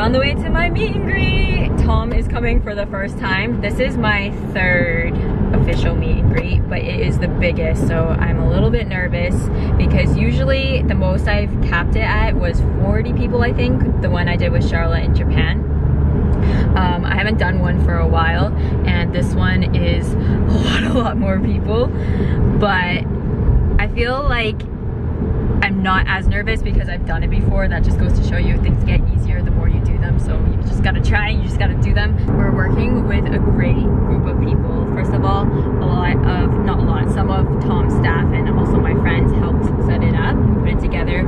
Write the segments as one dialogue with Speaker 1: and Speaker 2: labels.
Speaker 1: on the way to my meet and greet. Tom is coming for the first time. This is my third official meet and greet, but it is the biggest, so I'm a little bit nervous because usually the most I've capped it at was 40 people, I think, the one I did with Charlotte in Japan. I haven't done one for a while, and this one is a lot more people, but I feel like I'm not as nervous because I've done it before. That just goes to show you things get easier the more you do them, so you just gotta try, you just gotta do them. We're working with a great group of people. First of all, some of Tom's staff and also my friends helped set it up and put it together.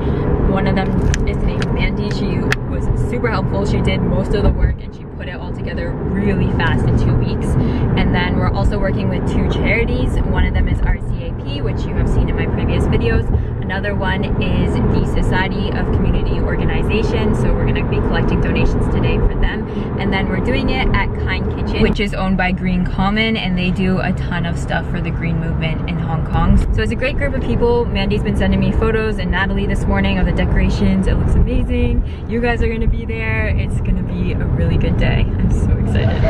Speaker 1: One of them is named Mandy. She was super helpful. She did most of the work and she put it all together really fast in 2 weeks. And then we're also working with 2 charities. One of them is RCAP, which you have seen in my previous videos. Another one is the Society of Community Organization, so we're gonna be collecting donations today for them. And then we're doing it at Kind Kitchen, which is owned by Green Common, and they do a ton of stuff for the green movement in Hong Kong. So it's a great group of people. Mandy's been sending me photos, and Natalie this morning, of the decorations. It looks amazing. You guys are gonna be there. It's gonna be a really good day. I'm so excited.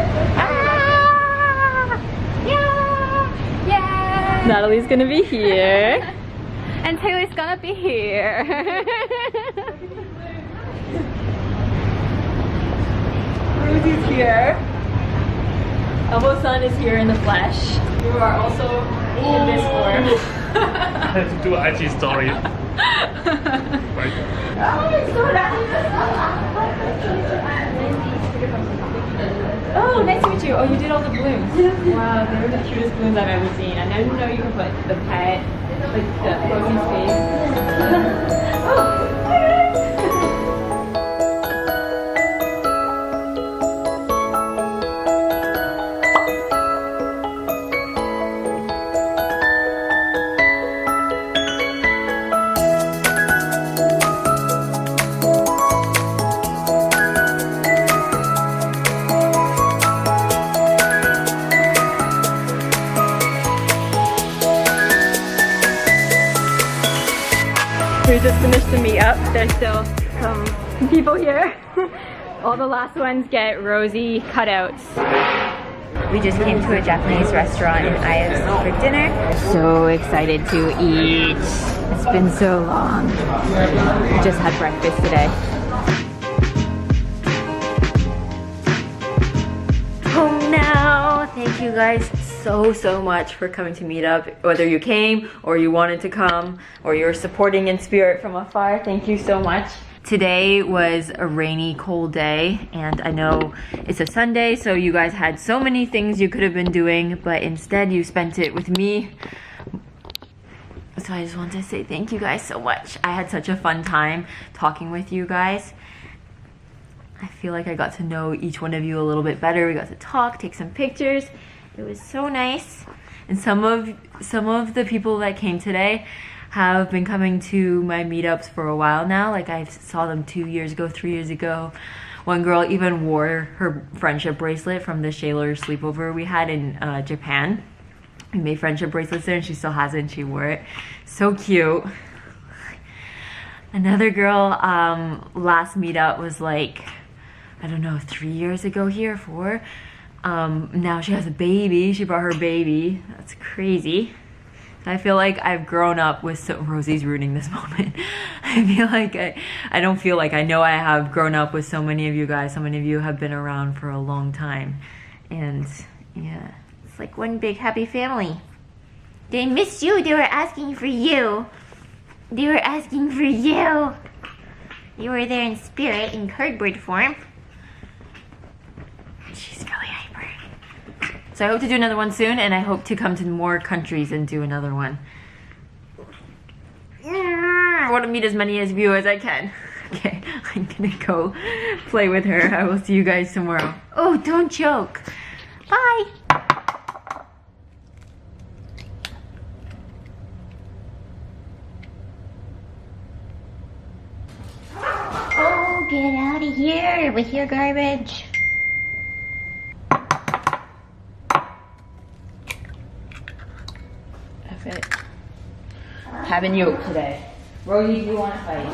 Speaker 1: Yeah! Yeah! Natalie's gonna be here. And Taylor's gonna be here. Rosie's here. Elbow-san is here in the flesh. You are also in this form.
Speaker 2: I have to do an IG story. Right.
Speaker 1: Oh, nice to meet you. Oh, you did all the balloons. Wow, they were the cutest balloons I've ever seen. I didn't know you could put the pet, like the Rosie's face. Oh. We just finished the meetup. There's still some people here. All the last ones get Rosie cutouts. We just came to a Japanese restaurant in Ikson for dinner. So excited to eat. It's been so long. We just had breakfast today. Home now. Thank you guys so much for coming to meet up. Whether you came or you wanted to come or you're supporting in spirit from afar, thank you so much. Today was a rainy, cold day, and I know it's a Sunday, so you guys had so many things you could have been doing, but instead you spent it with me. So I just want to say thank you guys so much. I had such a fun time talking with you guys. I feel like I got to know each one of you a little bit better. We got to talk, take some pictures. It was so nice. And some of the people that came today have been coming to my meetups for a while now. Like I saw them 2 years ago, 3 years ago. One girl even wore her friendship bracelet from the Shaler sleepover we had in Japan. We made friendship bracelets there and she still has it and she wore it. So cute. Another girl, last meetup was like, I don't know, 3 years ago here, 4. Now she has a baby. She brought her baby. That's crazy. I feel like I've grown up with Rosie's rooting this moment. I feel like I don't feel like I know I have grown up with so many of you guys. So many of you have been around for a long time. And yeah, it's like one big happy family. They missed you. They were asking for you. They were asking for you. You were there in spirit, in cardboard form. She's really hyper. So I hope to do another one soon, and I hope to come to more countries and do another one. I want to meet as many of you as I can. Okay, I'm gonna go play with her. I will see you guys tomorrow. Oh, don't choke. Bye. Oh, get out of here with your garbage. It. Having yolk today. Rosie, do you want to fight?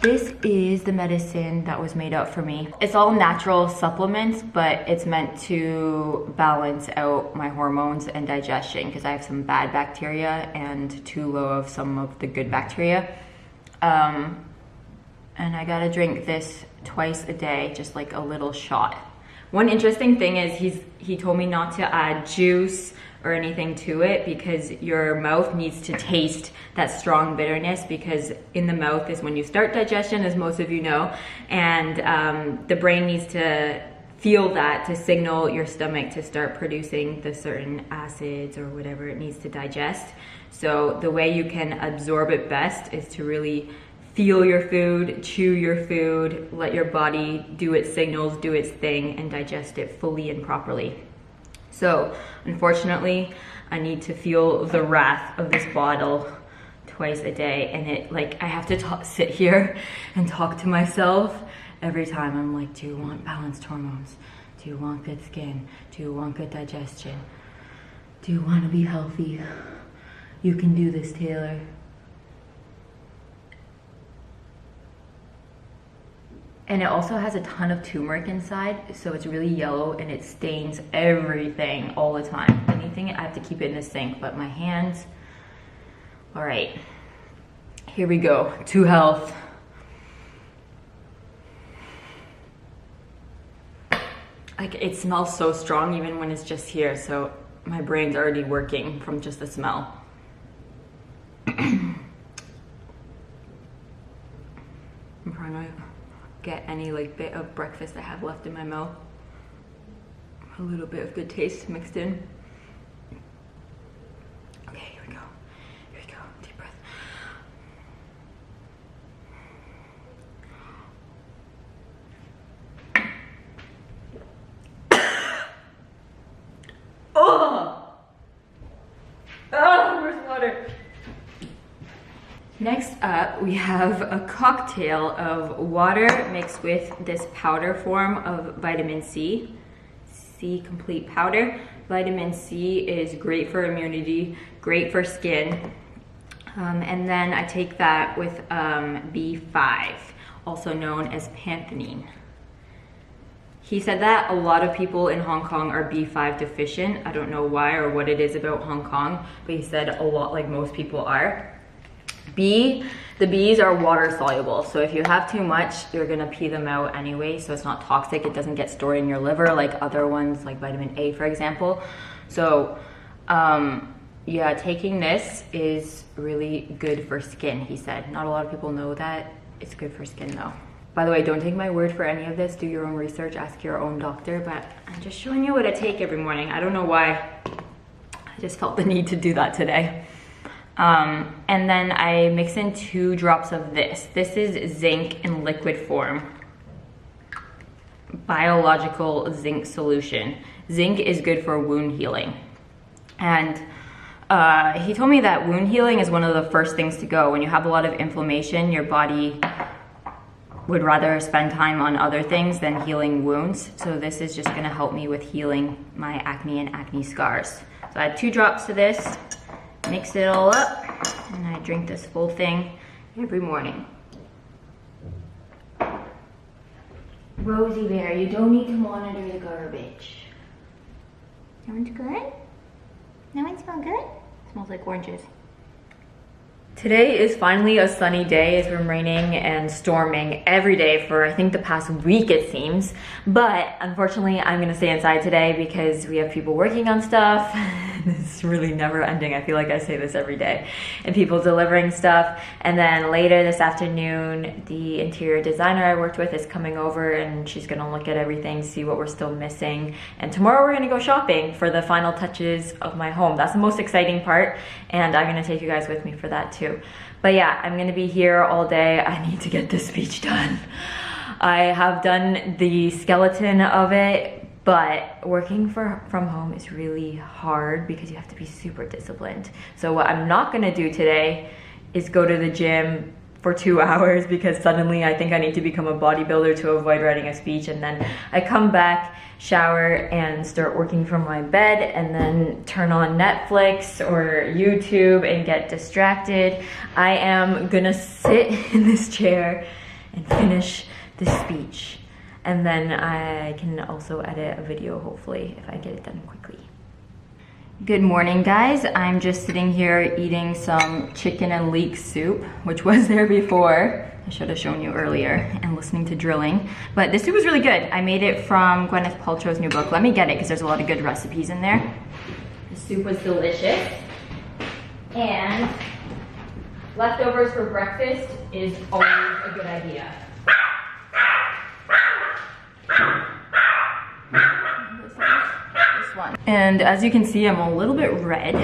Speaker 1: This is the medicine that was made up for me. It's all natural supplements, but it's meant to balance out my hormones and digestion because I have some bad bacteria and too low of some of the good bacteria. And I gotta drink this twice a day, just like a little shot. One interesting thing is he told me not to add juice or anything to it because your mouth needs to taste that strong bitterness, because in the mouth is when you start digestion, as most of you know, and the brain needs to feel that to signal your stomach to start producing the certain acids or whatever it needs to digest. So the way you can absorb it best is to really feel your food, chew your food, let your body do its signals, do its thing, and digest it fully and properly. So unfortunately, I need to feel the wrath of this bottle twice a day, and it, like, I have to sit here and talk to myself every time. I'm like, do you want balanced hormones? Do you want good skin? Do you want good digestion? Do you want to be healthy? You can do this, Taylor. And it also has a ton of turmeric inside, so it's really yellow and it stains everything all the time. Anything, I have to keep it in the sink, but my hands. All right, here we go, to health. Like, it smells so strong even when it's just here, so my brain's already working from just the smell. I'm trying to get any like bit of breakfast I have left in my mouth. A little bit of good taste mixed in. Okay, here we go. Here we go. Deep breath. Oh! Oh, where's water? Next up, we have a cocktail of water mixed with this powder form of vitamin C. C complete powder. Vitamin C is great for immunity, great for skin. And then I take that with B5, also known as panthenine. He said that a lot of people in Hong Kong are B5 deficient. I don't know why or what it is about Hong Kong, but he said a lot, like most people are. The B's are water soluble, so if you have too much, you're gonna pee them out anyway, so it's not toxic. It doesn't get stored in your liver like other ones, like vitamin A, for example. So yeah, taking this is really good for skin, he said. Not a lot of people know that. It's good for skin though. By the way, don't take my word for any of this. Do your own research, ask your own doctor, but I'm just showing you what I take every morning. I don't know why. I just felt the need to do that today. And then I mix in 2 drops of this. This is zinc in liquid form. Biological zinc solution. Zinc is good for wound healing. And he told me that wound healing is one of the first things to go. When you have a lot of inflammation, your body would rather spend time on other things than healing wounds. So this is just gonna help me with healing my acne and acne scars. So I add 2 drops to this. Mix it all up, and I drink this full thing every morning. Rosie Bear, you don't need to monitor the garbage. No one's good? No one smells good? Smells like oranges. Today is finally a sunny day. It's been raining and storming every day for I think the past week it seems. But unfortunately I'm gonna stay inside today because we have people working on stuff. It's really never ending. I feel like I say this every day. And people delivering stuff. And then later this afternoon, the interior designer I worked with is coming over and she's gonna look at everything, see what we're still missing. And tomorrow we're gonna go shopping for the final touches of my home. That's the most exciting part. And I'm gonna take you guys with me for that too. But yeah, I'm gonna be here all day. I need to get this speech done. I have done the skeleton of it, but working from home is really hard because you have to be super disciplined. So what I'm not gonna do today is go to the gym for 2 hours because suddenly I think I need to become a bodybuilder to avoid writing a speech, and then I come back, shower, and start working from my bed, and then turn on Netflix or YouTube and get distracted. I am gonna sit in this chair and finish the speech. And then I can also edit a video, hopefully, if I get it done quickly. Good morning, guys. I'm just sitting here eating some chicken and leek soup, which was there before. I should have shown you earlier, and listening to drilling. But this soup was really good. I made it from Gwyneth Paltrow's new book. Let me get it, because there's a lot of good recipes in there. The soup was delicious. And leftovers for breakfast is always a good idea. And as you can see, I'm a little bit red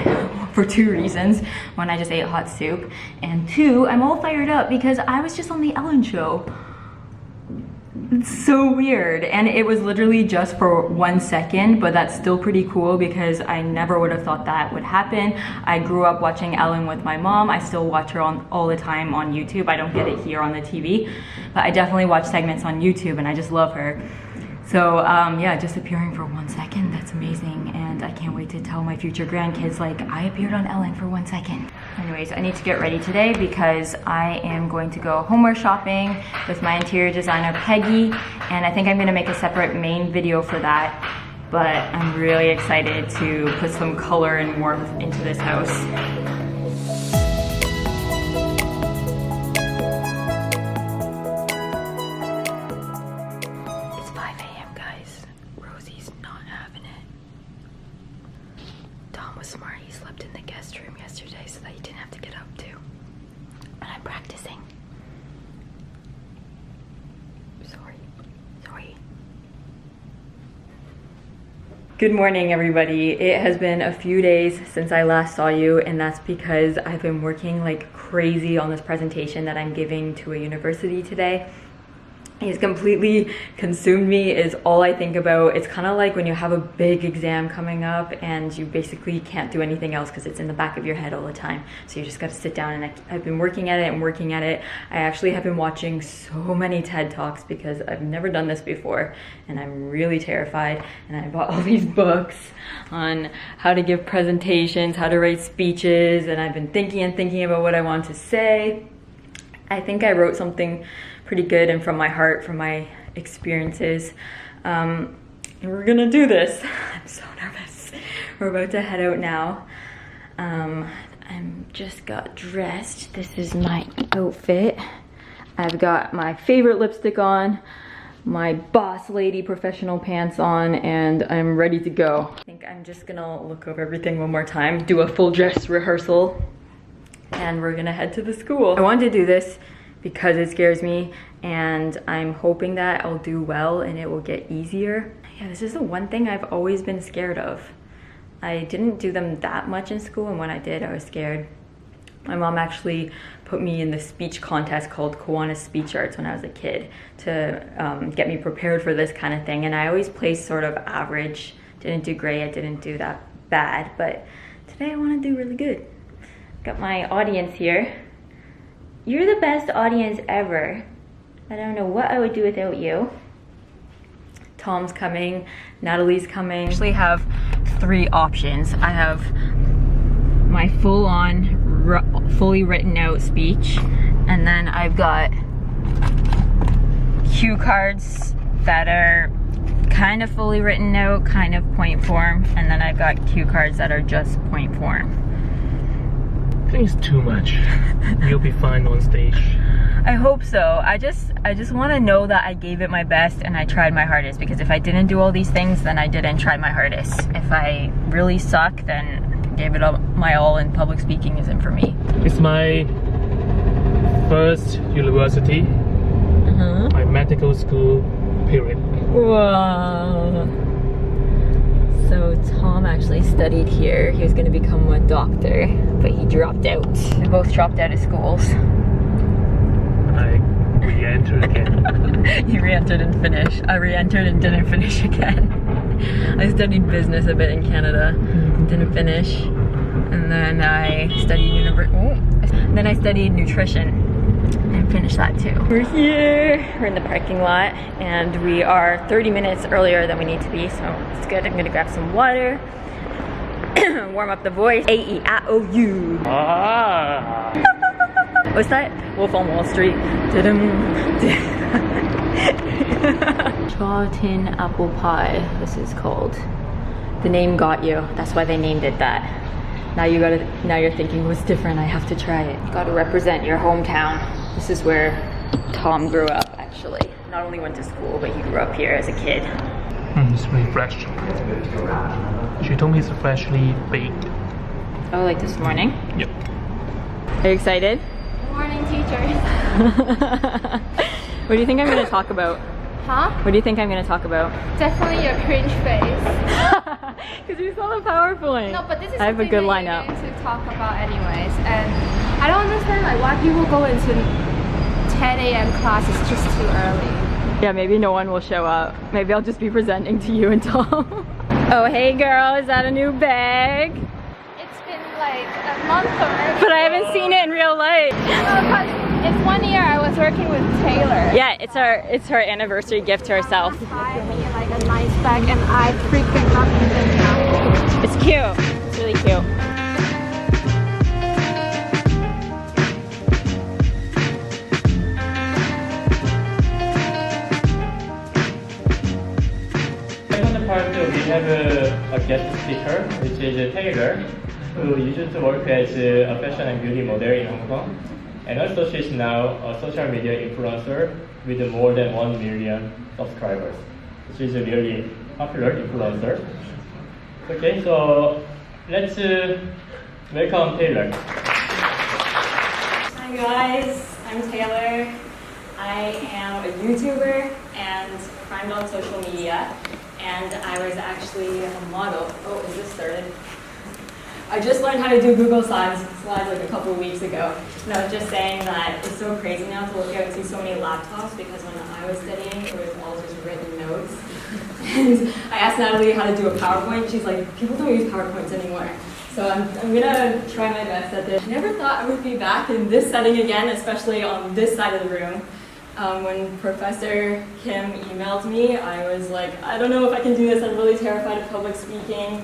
Speaker 1: for two reasons. One, I just ate hot soup. And two, I'm all fired up because I was just on the Ellen show. It's so weird. And it was literally just for 1 second, but that's still pretty cool because I never would have thought that would happen. I grew up watching Ellen with my mom. I still watch her all the time on YouTube. I don't get it here on the TV, but I definitely watch segments on YouTube and I just love her. So yeah, just appearing for 1 second, that's amazing. And I can't wait to tell my future grandkids, like, I appeared on Ellen for 1 second. Anyways, I need to get ready today because I am going to go homeware shopping with my interior designer, Peggy. And I think I'm gonna make a separate main video for that. But I'm really excited to put some color and warmth into this house. Smart, he slept in the guest room yesterday so that he didn't have to get up too. And I'm practicing. Sorry. Good morning, everybody. It has been a few days since I last saw you, and that's because I've been working like crazy on this presentation that I'm giving to a university today. It's completely consumed me, is all I think about. It's kind of like when you have a big exam coming up and you basically can't do anything else because it's in the back of your head all the time. So you just got to sit down, and I've been working at it and working at it. I actually have been watching so many TED Talks because I've never done this before and I'm really terrified. And I bought all these books on how to give presentations, how to write speeches, and I've been thinking about what I want to say. I think I wrote something pretty good and from my heart, from my experiences. And we're gonna do this. I'm so nervous. We're about to head out now. I'm just got dressed. This is my outfit. I've got my favorite lipstick on, my boss lady professional pants on, and I'm ready to go. I think I'm just gonna look over everything one more time, do a full dress rehearsal, and we're gonna head to the school. I wanted to do this because it scares me, and I'm hoping that I'll do well and it will get easier. Yeah, this is the one thing I've always been scared of. I didn't do them that much in school, and when I did, I was scared. My mom actually put me in the speech contest called Kiwanis Speech Arts when I was a kid to get me prepared for this kind of thing, and I always placed sort of average. Didn't do great, I didn't do that bad, but today I want to do really good. Got my audience here. You're the best audience ever. I don't know what I would do without you. Tom's coming, Natalie's coming. I actually have 3 options. I have my full-on, fully written out speech, and then I've got cue cards that are kind of fully written out, kind of point form, and then I've got cue cards that are just point form.
Speaker 2: I think it's too much. You'll be fine on stage.
Speaker 1: I hope so. I just want to know that I gave it my best and I tried my hardest, because if I didn't do all these things, then I didn't try my hardest. If I really suck, then gave it my all, and public speaking isn't for me.
Speaker 2: It's my first university, my medical school period.
Speaker 1: Whoa. So Tom actually studied here. He was going to become a doctor, but he dropped out. We both dropped out of schools.
Speaker 2: I re-entered again.
Speaker 1: You re-entered and finished. I re-entered and didn't finish again. I studied business a bit in Canada, didn't finish. And then I studied nutrition and finished that too. We're here, we're in the parking lot, and we are 30 minutes earlier than we need to be, so it's good. I'm gonna grab some water, warm up the voice. A-E-I-O-U. What's that? Wolf on Wall Street. Jordyn apple pie, this is called. The name got you. That's why they named it that. Now you're thinking, what's different? I have to try it. You gotta represent your hometown. This is where Tom grew up, actually. Not only went to school, but he grew up here as a kid.
Speaker 2: It's really fresh. She told me it's freshly baked.
Speaker 1: Oh, like this morning?
Speaker 2: Yep.
Speaker 1: Are you excited?
Speaker 3: Good morning, teachers.
Speaker 1: What do you think I'm gonna talk about?
Speaker 3: Huh?
Speaker 1: What do you think I'm gonna talk about?
Speaker 3: Definitely your cringe face.
Speaker 1: Because you saw the PowerPoint.
Speaker 3: No, but this is
Speaker 1: I have a
Speaker 3: something
Speaker 1: good
Speaker 3: that
Speaker 1: lineup.
Speaker 3: you're going to talk about anyways. And I don't understand like why people go into 10 a.m. class. It's just too early.
Speaker 1: Yeah, maybe no one will show up. Maybe I'll just be presenting to you and Tom. Oh, hey girl, is that a new bag?
Speaker 3: It's been like a month already.
Speaker 1: But I haven't seen it in real life.
Speaker 3: No, because it's 1 year I was working with Taylor.
Speaker 1: Yeah, it's her anniversary gift to herself.
Speaker 3: Buy me like a nice bag and I freaking love it now.
Speaker 1: It's cute. It's really cute.
Speaker 4: Second part, we have a guest speaker, which is Taylor, who used to work as a fashion and beauty model in Hong Kong. And also she's now a social media influencer with more than 1 million subscribers. She's a really popular influencer. Okay, so let's welcome Taylor.
Speaker 1: Hi guys, I'm Taylor. I am a YouTuber and I'm on social media. And I was actually a model. Oh, is this started? I just learned how to do Google Slides like a couple of weeks ago. And I was just saying that it's so crazy now to look out and see so many laptops because when I was studying, it was all just written notes. And I asked Natalie how to do a PowerPoint. She's like, people don't use PowerPoints anymore. So I'm gonna try my best at this. I never thought I would be back in this setting again, especially on this side of the room. When Professor Kim emailed me, I was like, I don't know if I can do this. I'm really terrified of public speaking.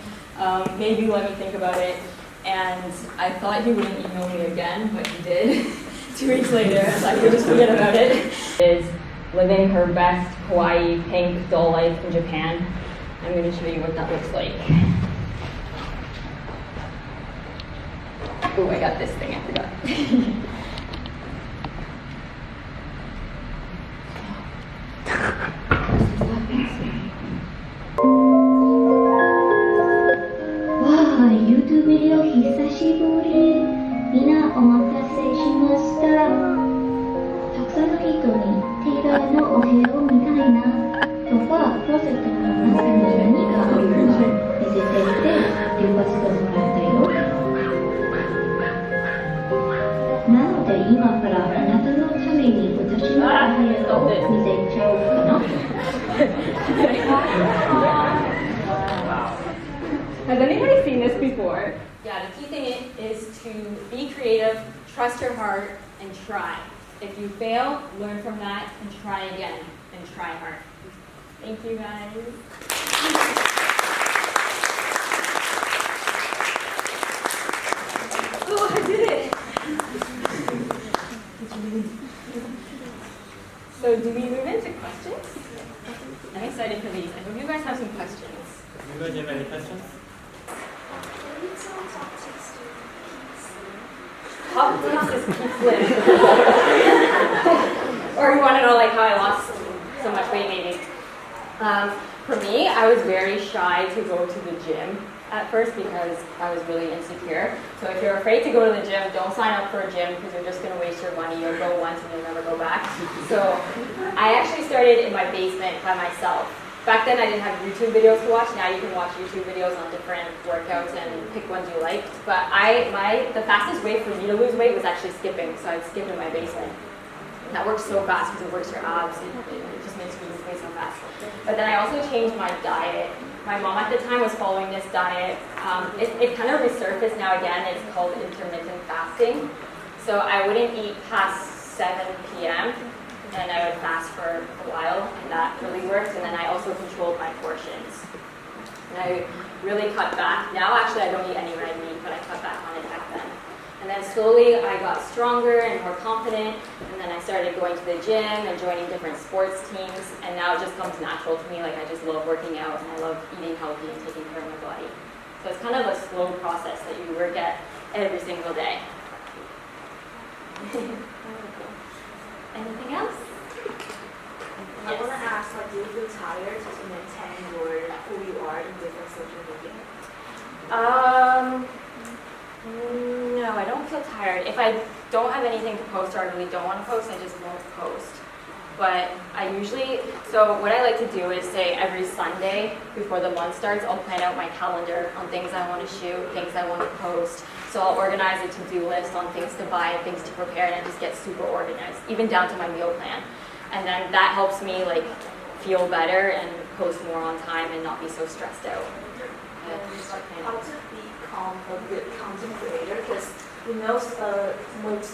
Speaker 1: Maybe let me think about it. And I thought he wouldn't email me again, but he did. 2 weeks later, so I could just forget about it. Is living her best Hawaii pink doll life in Japan. I'm going to show you what that looks like. Oh, I got this thing, I forgot.
Speaker 5: YouTube ビデオ久しぶりみんなお待たせしましたたくさんの人にテイラーのお部屋を見たいなとかクローゼットの中に何があるのか見せていて留学してもらったよなので今からあなたのために私のお部屋を見せちゃおうかな
Speaker 1: Has anybody seen this before? Yeah, the key thing is to be creative, trust your heart, and try. If you fail, learn from that and try again, and try hard. Thank you guys. Oh, I did it! So do we move into questions? I'm excited for these. I hope you guys have some questions.
Speaker 4: You guys have any questions?
Speaker 1: Top tips is Ikson. Or you want to know like how I lost so much weight maybe. For me, I was very shy to go to the gym at first because I was really insecure. So if you're afraid to go to the gym, don't sign up for a gym because you're just going to waste your money. You'll go once and you'll never go back. So I actually started in my basement by myself. Back then I didn't have YouTube videos to watch. Now you can watch YouTube videos on different workouts and pick ones you liked. But the fastest way for me to lose weight was actually skipping. So I'd skip in my basement. And that works so fast because it works your abs and it just makes me lose weight so fast. But then I also changed my diet. My mom at the time was following this diet. It kind of resurfaced now again. It's called intermittent fasting. So I wouldn't eat past 7 p.m. and I would fast for a while, and that really worked. And then I also controlled my portions. And I really cut back. Now actually I don't eat any red meat, but I cut back on it back then. And then slowly I got stronger and more confident, and then I started going to the gym and joining different sports teams, and now it just comes natural to me. Like I just love working out and I love eating healthy and taking care of my body. So it's kind of a slow process that you work at every single day. Anything else?
Speaker 6: I want to ask, like, do you feel tired to maintain who you are in different social media?
Speaker 1: No, I don't feel tired. If I don't have anything to post or I really don't want to post, I just won't post. But I usually, so what I like to do is say every Sunday before the month starts, I'll plan out my calendar on things I want to shoot, things I want to post. So I'll organize a to-do list on things to buy and things to prepare, and I just get super organized, even down to my meal plan. And then that helps me like feel better and post more on time and not be so stressed out.
Speaker 6: How to become a good content creator? Because we know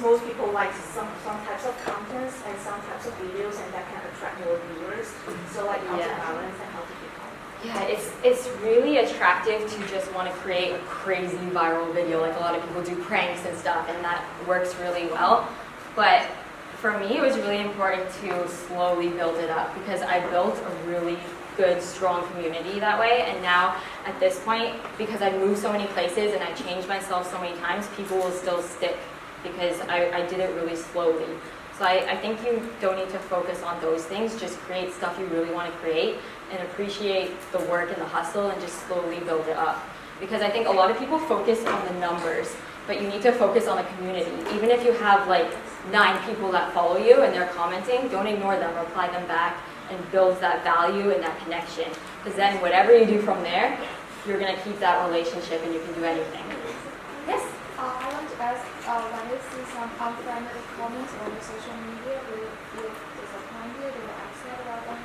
Speaker 6: most people like some types of contents and some types of videos, and that can attract more viewers. So like how to balance and how to become.
Speaker 1: Yeah, it's really attractive to just want to create a crazy viral video. Like a lot of people do pranks and stuff, and that works really well. But for me, it was really important to slowly build it up because I built a really good, strong community that way. And now at this point, because I moved so many places and I changed myself so many times, people will still stick because I did it really slowly. So I think you don't need to focus on those things, just create stuff you really want to create and appreciate the work and the hustle and just slowly build it up. Because I think a lot of people focus on the numbers, but you need to focus on the community. Even if you have like 9 people that follow you and they're commenting, don't ignore them, reply them back, and build that value and that connection. Because then whatever you do from there, you're going to keep that relationship and you can do anything. Yes?
Speaker 3: I want to ask, when you see some unfriendly comments on your social media, do you feel disappointed or upset about them?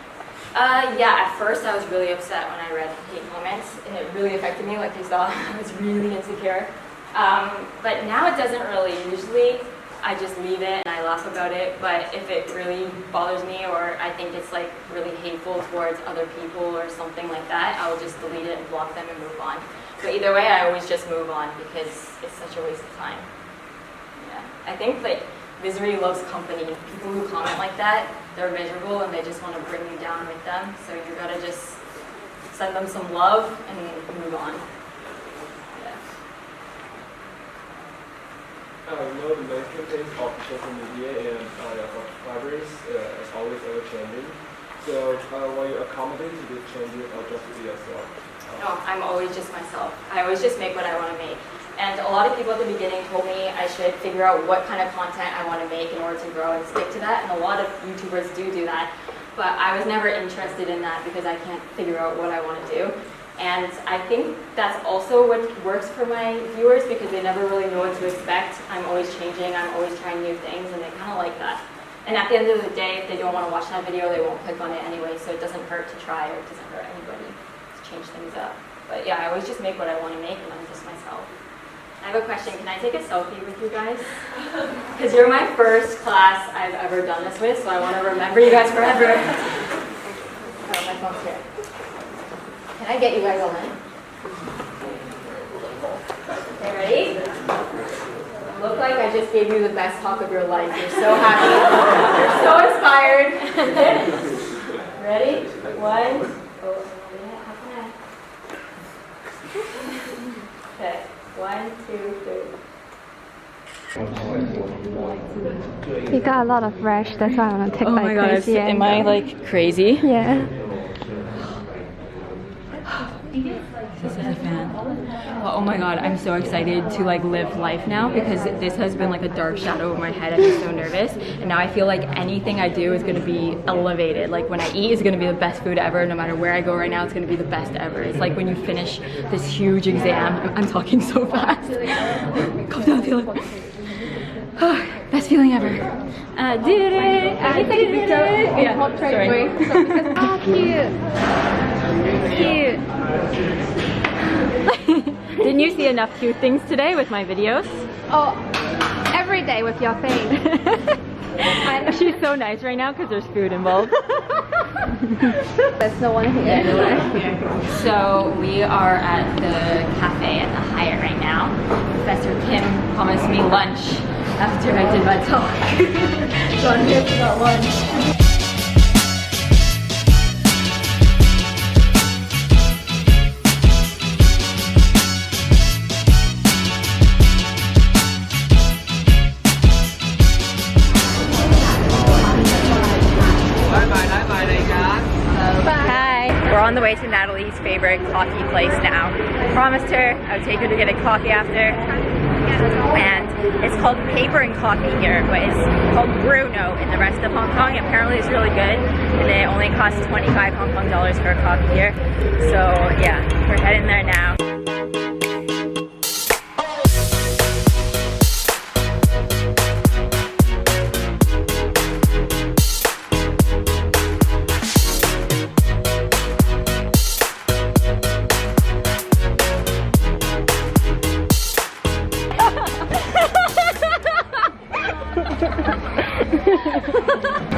Speaker 1: Yeah, at first I was really upset when I read hate comments, and it really affected me, like you saw. I was really insecure. But now it doesn't really. Usually I just leave it and I laugh about it, but if it really bothers me or I think it's like really hateful towards other people or something like that, I'll just delete it and block them and move on. But either way, I always just move on because it's such a waste of time. Yeah, I think like misery loves company. People who comment like that, they're miserable and they just want to bring you down with them. So you gotta just send them some love and move on.
Speaker 7: You know, the management phase of social media and subscribers is always ever changing. So when you accommodate to this changing or just be yourself?
Speaker 1: No, I'm always just myself. I always just make what I want to make. And a lot of people at the beginning told me I should figure out what kind of content I want to make in order to grow and stick to that. And a lot of YouTubers do that. But I was never interested in that because I can't figure out what I want to do. And I think that's also what works for my viewers because they never really know what to expect. I'm always changing, I'm always trying new things, and they kind of like that. And at the end of the day, if they don't want to watch that video, they won't click on it anyway, so it doesn't hurt to try or it doesn't hurt anybody to change things up. But yeah, I always just make what I want to make and I'm just myself. I have a question, can I take a selfie with you guys? Because you're my first class I've ever done this with, so I want to remember you guys forever. Oh, my phone's here. Can I get you guys all in? Okay, ready? Look like I just gave you the best talk of your life. You're so happy. You're so inspired. Ready? 1. Oh, how can I? Okay. 1, 2, 3.
Speaker 3: You got a lot of rash, that's why I want to take like crazy.
Speaker 1: Am I like crazy?
Speaker 3: Yeah.
Speaker 1: This is a fan. Well, oh my god, I'm so excited to like live life now because this has been like a dark shadow over my head. I'm just so nervous, and now I feel like anything I do is going to be elevated. Like when I eat, it's going to be the best food ever. No matter where I go right now, it's going to be the best ever. It's like when you finish this huge exam. I'm talking so fast. Calm down, feel it. Best feeling ever. Did it! I can take a picture. Yeah, sorry.
Speaker 3: Oh, cute. Cute.
Speaker 1: Didn't you see enough cute things today with my videos?
Speaker 3: Oh, every day with your face.
Speaker 1: She's so nice right now because there's food involved.
Speaker 3: There's no one here anyway.
Speaker 1: So we are at the cafe at the Hyatt right now. Professor Kim promised me lunch after I did my talk. So I'm here for that lunch. Hi. We're on the way to Natalie's favorite coffee place now. I promised her I would take her to get a coffee after. And it's called Paper and Coffee here, but it's called Bruno in the rest of Hong Kong. Apparently it's really good, and it only costs 25 Hong Kong dollars for a coffee here. So yeah, we're heading there now.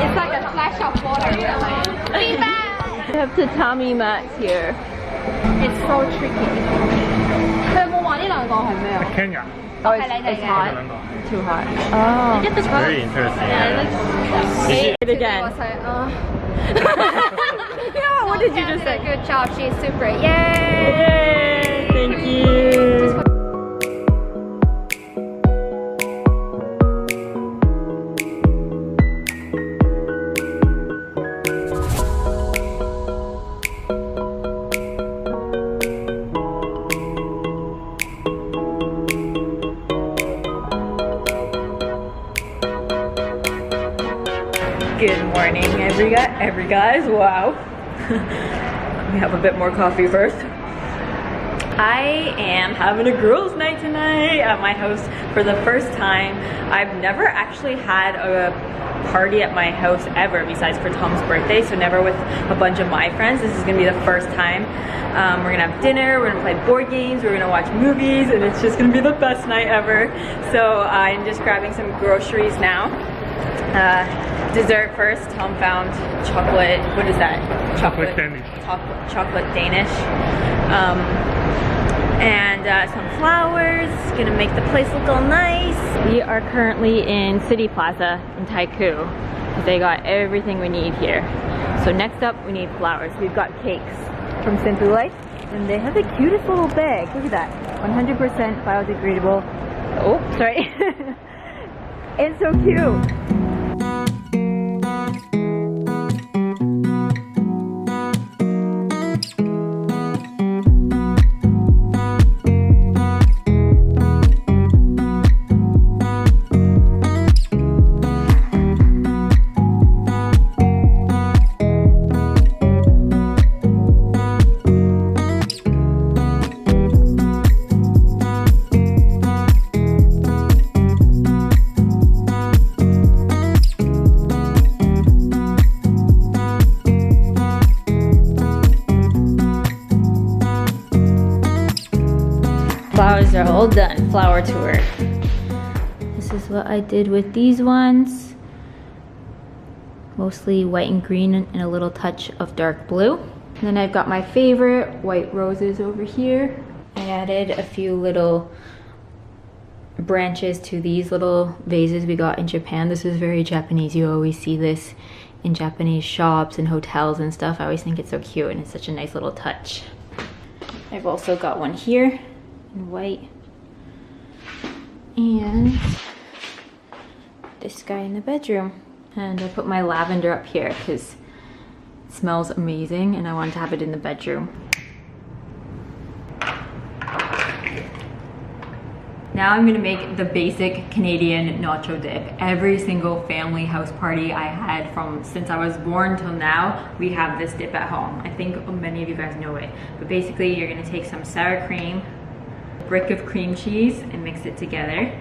Speaker 3: It's like a splash of water.
Speaker 1: We have tatami mats here.
Speaker 3: It's so tricky. 佢有冇話呢兩個係咩啊？
Speaker 2: Kenya.
Speaker 1: Oh, it's hot. Too hot. Oh.
Speaker 2: Very interesting.
Speaker 1: Say it again. Yeah, what did you just say?
Speaker 3: Good job. She's super. Yay!
Speaker 1: Yay! Thank you. Good morning, every guys. Wow. Let me have a bit more coffee first. I am having a girls' night tonight at my house for the first time. I've never actually had a party at my house ever besides for Tom's birthday, so never with a bunch of my friends. This is gonna be the first time. We're gonna have dinner, we're gonna play board games, we're gonna watch movies, and it's just gonna be the best night ever. So I'm just grabbing some groceries now. Dessert first. Tom found chocolate. What is that?
Speaker 2: Chocolate Danish.
Speaker 1: Chocolate Danish. And some flowers. Gonna make the place look all nice. We are currently in City Plaza in Taiku. They got everything we need here. So next up, we need flowers. We've got cakes from Simply Life, and they have the cutest little bag. Look at that. 100% biodegradable. Oh, sorry. It's so cute. Flowers are all done. Flower tour. This is what I did with these ones. Mostly white and green and a little touch of dark blue. And then I've got my favorite white roses over here. I added a few little branches to these little vases we got in Japan. This is very Japanese. You always see this in Japanese shops and hotels and stuff. I always think it's so cute and it's such a nice little touch. I've also got one here in white, and this guy in the bedroom. And I put my lavender up here because it smells amazing and I wanted to have it in the bedroom. Now I'm gonna make the basic Canadian nacho dip. Every single family house party I had from since I was born till now, we have this dip at home. I think many of you guys know it. But basically you're gonna take some sour cream, a brick of cream cheese, and mix it together.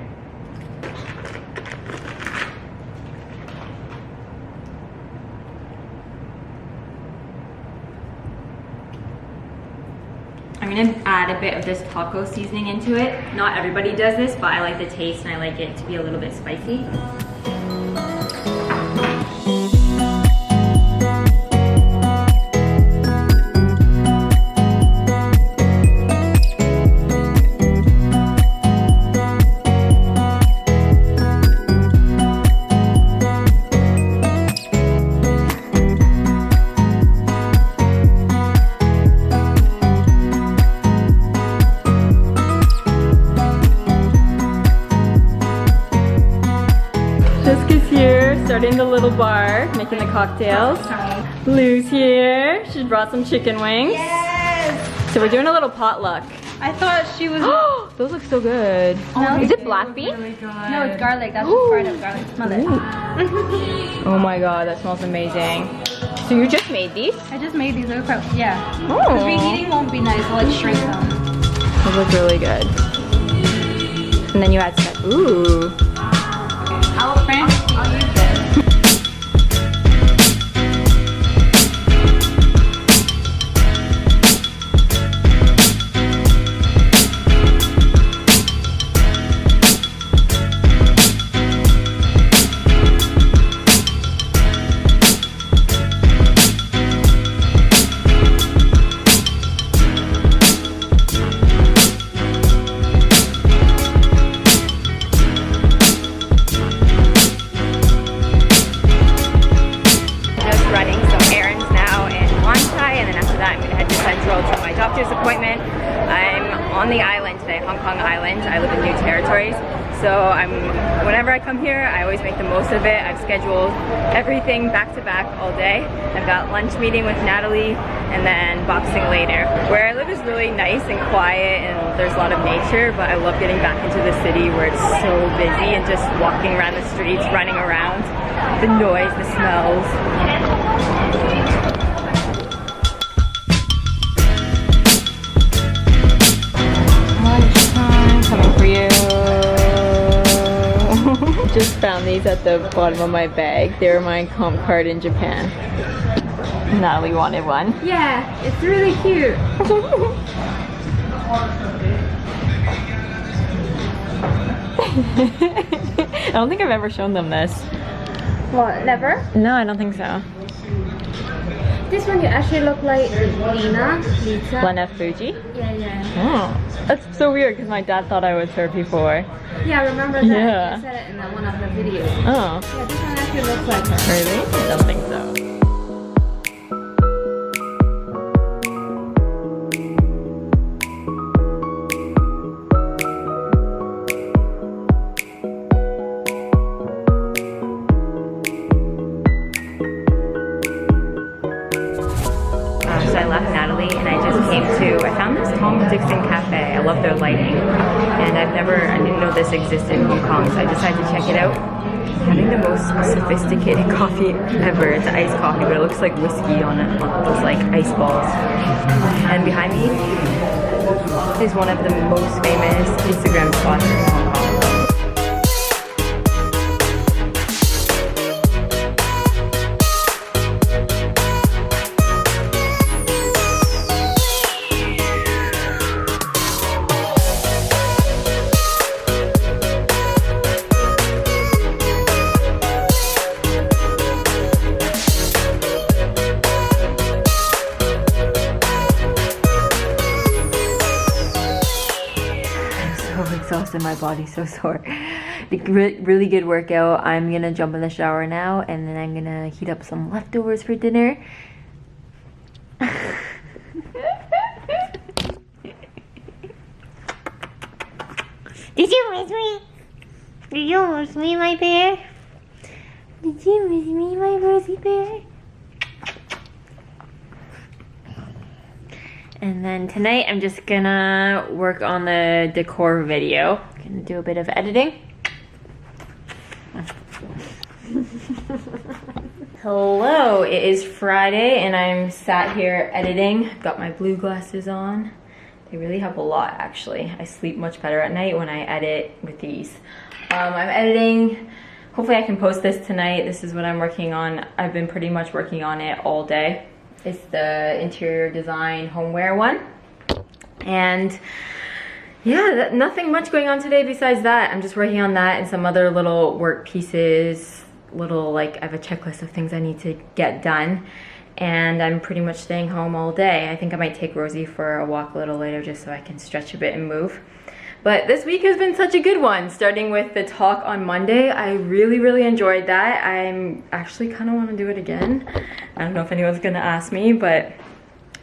Speaker 1: I'm gonna add a bit of this taco seasoning into it. Not everybody does this, but I like the taste and I like it to be a little bit spicy. in the little bar making the cocktails. Lou's here. She brought some chicken wings.
Speaker 3: Yes!
Speaker 1: So we're doing a little potluck.
Speaker 3: I thought she was.
Speaker 1: Those look so good.
Speaker 3: No,
Speaker 1: is it black bean?
Speaker 3: Really good. No, it's garlic. That's just part of garlic. Smell it.
Speaker 1: Oh my god, that smells amazing. So you just made these?
Speaker 3: I just made these. They're quite, yeah.
Speaker 1: Oh.
Speaker 3: Because reheating won't be nice. I'll like shrink them.
Speaker 1: They look really good. And then you add stuff. Ooh.
Speaker 3: I'll use this.
Speaker 1: Appointment. I'm on the island today, Hong Kong Island. I live in New Territories, so whenever I come here, I always make the most of it. I've scheduled everything back to back all day. I've got lunch meeting with Natalie and then boxing later. Where I live is really nice and quiet and there's a lot of nature, but I love getting back into the city where it's so busy and just walking around the streets, running around, the noise, the smells. Coming for you. Just found these at the bottom of my bag. They were my comp card in Japan. Natalie wanted one.
Speaker 3: Yeah, it's really cute.
Speaker 1: I don't think I've ever shown them this.
Speaker 3: What, never?
Speaker 1: No, I don't think so.
Speaker 3: This one you actually look like Lisa.
Speaker 1: Lena Fuji?
Speaker 3: Yeah.
Speaker 1: Oh, that's so weird because my dad thought I was her before.
Speaker 3: Yeah, I remember that.
Speaker 1: Yeah.
Speaker 3: You said it in one of the videos.
Speaker 1: Oh.
Speaker 3: Yeah, this one actually looks like her.
Speaker 1: Really? I don't think so. So I left Natalie and I just came to, I found this Tom Dixon cafe. I love their lighting. And I didn't know this existed in Hong Kong, so I decided to check it out. Having the most sophisticated coffee ever. It's iced coffee, but it looks like whiskey on it, on those like ice balls. And behind me is one of the most famous Instagram spots in Hong Kong. Exhausted, my body's so sore. Really good workout. I'm gonna jump in the shower now and then I'm gonna heat up some leftovers for dinner. Did you miss me? Did you miss me, my bear? Did you miss me, my rosy bear? And then tonight I'm just gonna work on the decor video. Gonna do a bit of editing. Hello, it is Friday and I'm sat here editing. Got my blue glasses on. They really help a lot actually. I sleep much better at night when I edit with these. I'm editing. Hopefully I can post this tonight. This is what I'm working on. I've been pretty much working on it all day. It's the interior design homeware one. And yeah, nothing much going on today besides that. I'm just working on that and some other little work pieces. I have a checklist of things I need to get done. And I'm pretty much staying home all day. I think I might take Rosie for a walk a little later just so I can stretch a bit and move. But this week has been such a good one, starting with the talk on Monday. I really enjoyed that. I'm actually kind of want to do it again. I don't know if anyone's gonna ask me, but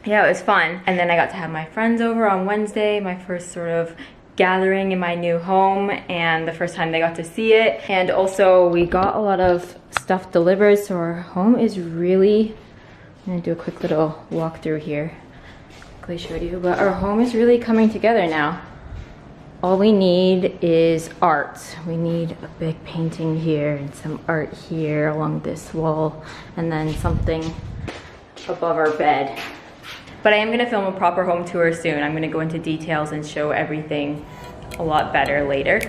Speaker 1: yeah, it was fun. And then I got to have my friends over on Wednesday, my first sort of gathering in my new home and the first time they got to see it. And also we got a lot of stuff delivered, so our home is really, I'm gonna do a quick little walkthrough here, quickly show you, but our home is really coming together now. All we need is art. We need a big painting here and some art here along this wall, and then something above our bed. But I am gonna film a proper home tour soon. I'm gonna go into details and show everything a lot better later.